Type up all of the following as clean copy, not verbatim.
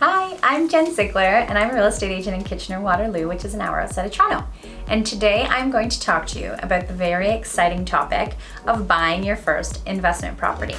Hi, I'm Jen Ziegler, and I'm a real estate agent in Kitchener-Waterloo, which is an hour outside of Toronto. And today I'm going to talk to you about the very exciting topic of buying your first investment property.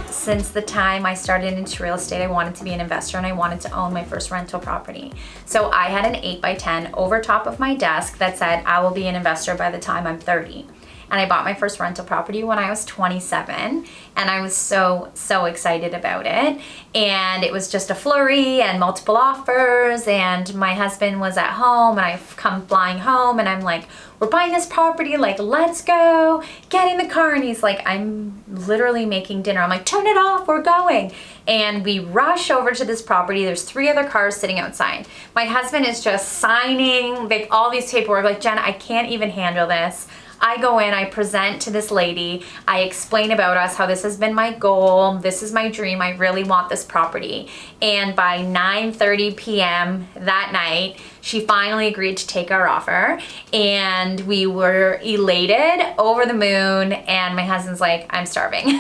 Since the time I started into real estate, I wanted to be an investor and I wanted to own my first rental property. So I had an 8x10 over top of my desk that said, I will be an investor by the time I'm 30. And I bought my first rental property when I was 27, and I was so excited about it. And it was just a flurry and multiple offers, and my husband was at home, and I've come flying home, and I'm like, we're buying this property, like, let's go, get in the car. And he's like, I'm literally making dinner. I'm like, turn it off, we're going. And we rush over to this property. There's 3 other cars sitting outside. My husband is just signing like all these paperwork, like, Jen, I can't even handle this. I go in, I present to this lady, I explain about us, how this has been my goal, this is my dream, I really want this property. And by 9:30 p.m. that night, she finally agreed to take our offer, and we were elated, over the moon, and my husband's like, I'm starving.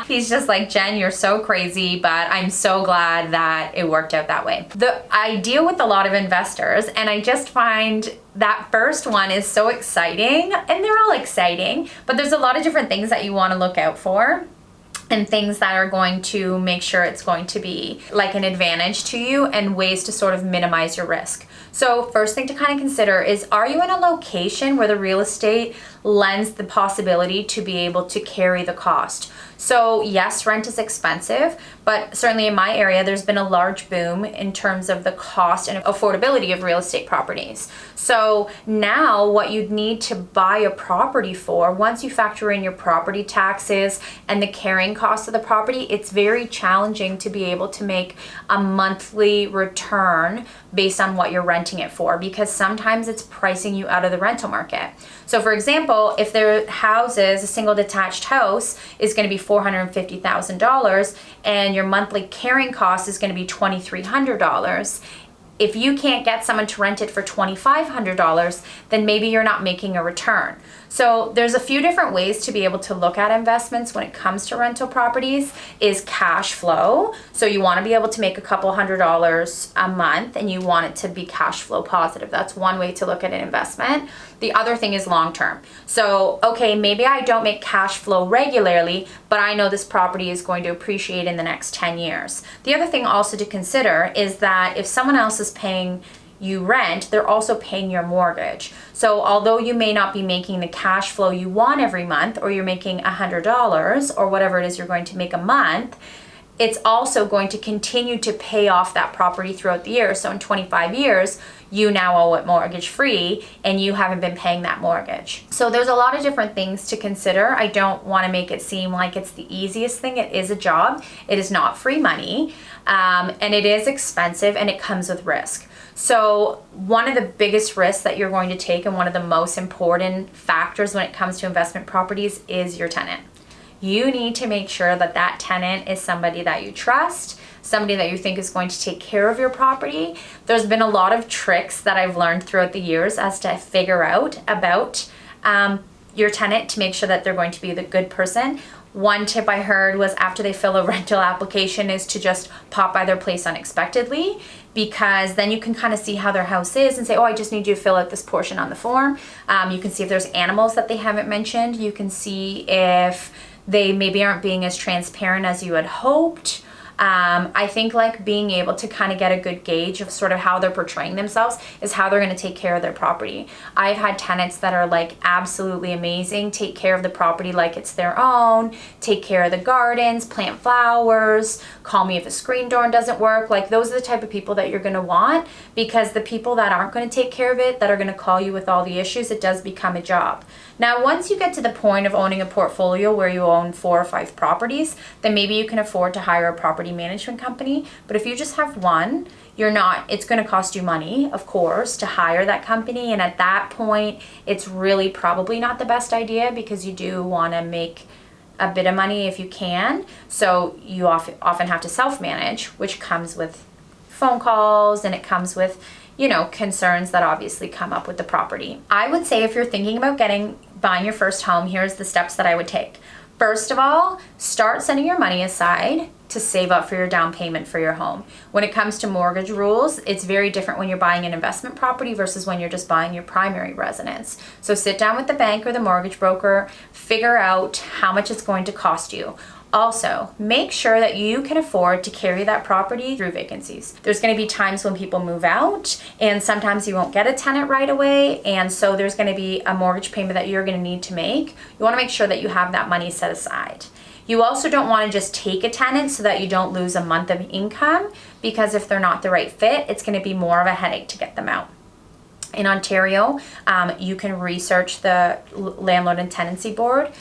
He's just like, Jen, you're so crazy, but I'm so glad that it worked out that way. I deal with a lot of investors, and I just find that first one is so exciting, and they're all exciting, but there's a lot of different things that you want to look out for and things that are going to make sure it's going to be like an advantage to you, and ways to sort of minimize your risk. So first thing to kind of consider is, are you in a location where the real estate lends the possibility to be able to carry the cost? So yes, rent is expensive, but certainly in my area, there's been a large boom in terms of the cost and affordability of real estate properties. So now what you'd need to buy a property for, once you factor in your property taxes and the carrying cost of the property, it's very challenging to be able to make a monthly return based on what you're renting it for, because sometimes it's pricing you out of the rental market. So for example, if their houses, a single detached house is going to be $450,000 and your monthly carrying cost is going to be $2,300, if you can't get someone to rent it for $2,500, then maybe you're not making a return. So there's a few different ways to be able to look at investments when it comes to rental properties. Is cash flow. So you want to be able to make a couple $100s a month, and you want it to be cash flow positive. That's one way to look at an investment. The other thing is long term. So, okay, maybe I don't make cash flow regularly, but I know this property is going to appreciate in the next 10 years. The other thing also to consider is that if someone else is paying you rent, they're also paying your mortgage. So although you may not be making the cash flow you want every month, or you're making $100 or whatever it is you're going to make a month, it's also going to continue to pay off that property throughout the year. So in 25 years, you now owe it mortgage free, and you haven't been paying that mortgage. So there's a lot of different things to consider. I don't want to make it seem like it's the easiest thing. It is a job. It is not free money, and it is expensive, and it comes with risk. So one of the biggest risks that you're going to take, and one of the most important factors when it comes to investment properties, is your tenant. You need to make sure that that tenant is somebody that you trust, somebody that you think is going to take care of your property. There's been a lot of tricks that I've learned throughout the years as to figure out about your tenant to make sure that they're going to be the good person. One tip I heard was, after they fill a rental application, is to just pop by their place unexpectedly, because then you can kind of see how their house is and say, oh, I just need you to fill out this portion on the form. You can see if there's animals that they haven't mentioned. You can see if they maybe aren't being as transparent as you had hoped. I think like being able to kind of get a good gauge of sort of how they're portraying themselves is how they're going to take care of their property. I've had tenants that are like absolutely amazing, take care of the property like it's their own, take care of the gardens, plant flowers, call me if a screen door doesn't work. Like, those are the type of people that you're going to want, because the people that aren't going to take care of it, that are going to call you with all the issues, it does become a job. Now, once you get to the point of owning a portfolio where you own 4 or 5 properties, then maybe you can afford to hire a property management company. But if you just have one, it's going to cost you money, of course, to hire that company. And at that point, it's really probably not the best idea, because you do want to make a bit of money if you can. So you often have to self-manage, which comes with phone calls, and it comes with, concerns that obviously come up with the property. I would say, if you're thinking about buying your first home, here's the steps that I would take. First of all, start setting your money aside to save up for your down payment for your home. When it comes to mortgage rules, it's very different when you're buying an investment property versus when you're just buying your primary residence. So sit down with the bank or the mortgage broker, figure out how much it's going to cost you. Also, make sure that you can afford to carry that property through vacancies. There's going to be times when people move out, and sometimes you won't get a tenant right away, and so there's going to be a mortgage payment that you're going to need to make. You want to make sure that you have that money set aside. You also don't want to just take a tenant so that you don't lose a month of income, because if they're not the right fit, it's going to be more of a headache to get them out. In Ontario, you can research the Landlord and Tenancy Board.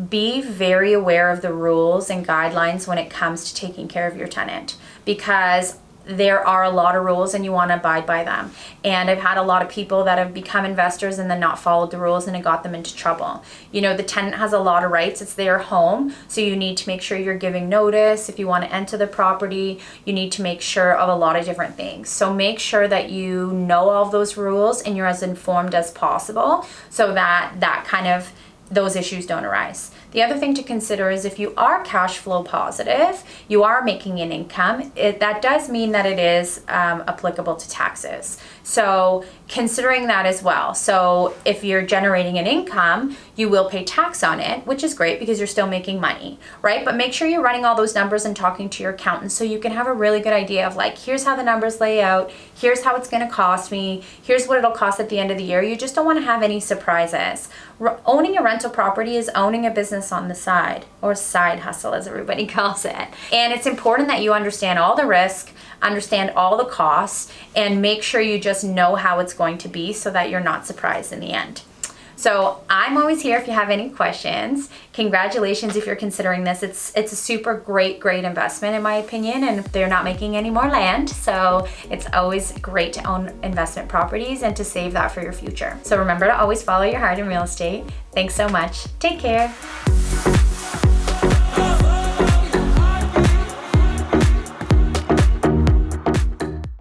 Be very aware of the rules and guidelines when it comes to taking care of your tenant, because there are a lot of rules and you want to abide by them. And I've had a lot of people that have become investors and then not followed the rules, and it got them into trouble. You know, the tenant has a lot of rights. It's their home, so you need to make sure you're giving notice. If you want to enter the property, you need to make sure of a lot of different things. So make sure that you know all of those rules and you're as informed as possible, so that those issues don't arise. The other thing to consider is if you are cash flow positive, you are making an income, that does mean that it is applicable to taxes. So considering that as well. So if you're generating an income, you will pay tax on it, which is great because you're still making money, right? But make sure you're running all those numbers and talking to your accountant so you can have a really good idea of like, here's how the numbers lay out, here's how it's gonna cost me, here's what it'll cost at the end of the year. You just don't wanna have any surprises. Owning a rental property is owning a business on the side, or side hustle as everybody calls it. And it's important that you understand all the risk, understand all the costs, and make sure you just know how it's going to be so that you're not surprised in the end. So I'm always here if you have any questions. Congratulations if you're considering this. It's a super great investment in my opinion, and they're not making any more land. So it's always great to own investment properties and to save that for your future. So remember to always follow your heart in real estate. Thanks so much. Take care.